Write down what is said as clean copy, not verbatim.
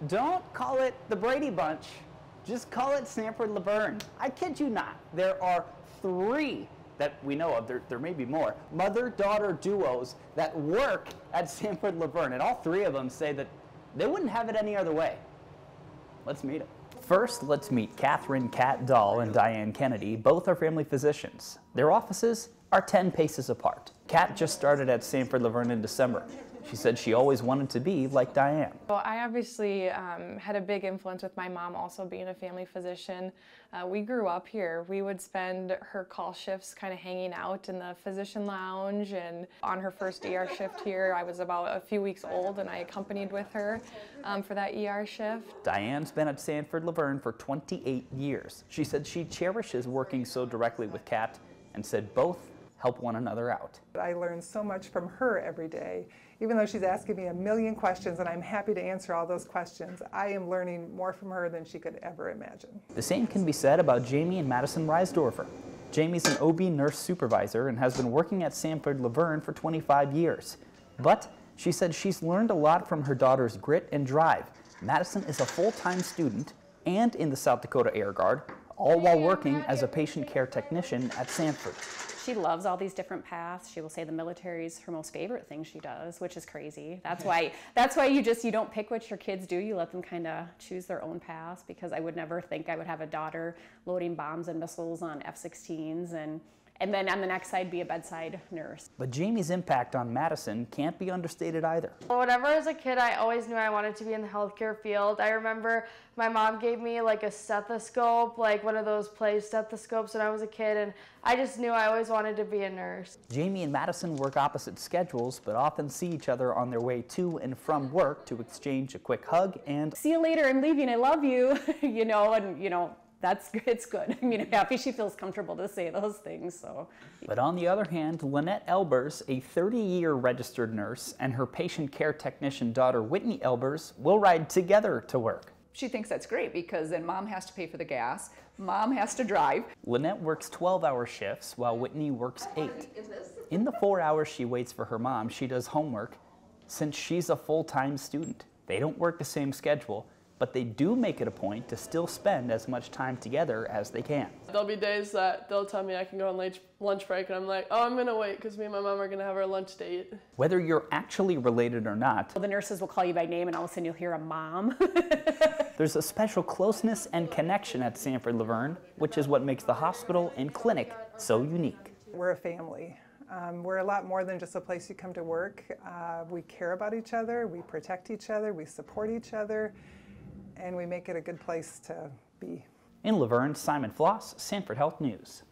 Don't call it the Brady Bunch. Just call it Sanford Luverne. I kid you not. There are 3 that we know of, there may be more, mother-daughter duos that work at Sanford Luverne, and all 3 of them say that they wouldn't have it any other way. Let's meet them. First, let's meet Catherine Cat Dahl and Diane Kennedy. Both are family physicians. Their offices are 10 paces apart. Cat just started at Sanford Luverne in December. She said she always wanted to be like Diane. Well, I obviously had a big influence with my mom also being a family physician. We grew up here. We would spend her call shifts kind of hanging out in the physician lounge, and on her first ER shift here, I was about a few weeks old and I accompanied with her for that ER shift. Diane's been at Sanford Luverne for 28 years. She said she cherishes working so directly with Cat and said both help one another out. I learn so much from her every day. Even though she's asking me a million questions and I'm happy to answer all those questions, I am learning more from her than she could ever imagine. The same can be said about Jamie and Madison Reisdorfer. Jamie's an OB nurse supervisor and has been working at Sanford Luverne for 25 years. But she said she's learned a lot from her daughter's grit and drive. Madison is a full-time student and in the South Dakota Air Guard, all while working as a patient care technician at Sanford. She loves all these different paths. She will say the military is her most favorite thing she does, which is crazy. That's why you don't pick what your kids do. You let them kind of choose their own paths, because I would never think I would have a daughter loading bombs and missiles on F-16s and then on the next side be a bedside nurse. But Jamie's impact on Madison can't be understated either. Well, whenever I was a kid, I always knew I wanted to be in the healthcare field. I remember my mom gave me like a stethoscope, like one of those play stethoscopes when I was a kid, and I just knew I always wanted to be a nurse. Jamie and Madison work opposite schedules, but often see each other on their way to and from work to exchange a quick hug and "See you later, I'm leaving, I love you," it's good. I mean, I'm happy she feels comfortable to say those things. So. But on the other hand, Lynette Elbers, a 30-year registered nurse, and her patient care technician daughter Whitney Elbers will ride together to work. She thinks that's great because then mom has to pay for the gas, mom has to drive. Lynette works 12-hour shifts while Whitney works 8. In the 4 hours she waits for her mom, she does homework since she's a full-time student. They don't work the same schedule, but they do make it a point to still spend as much time together as they can. There'll be days that they'll tell me I can go on lunch break, and I'm like, oh, I'm going to wait because me and my mom are going to have our lunch date. Whether you're actually related or not, the nurses will call you by name and all of a sudden you'll hear a mom. there's a special closeness and connection at Sanford Luverne, which is what makes the hospital and clinic so unique. We're a family. We're a lot more than just a place you come to work. We care about each other, we protect each other, we support each other, and we make it a good place to be. In Luverne, Simon Floss, Sanford Health News.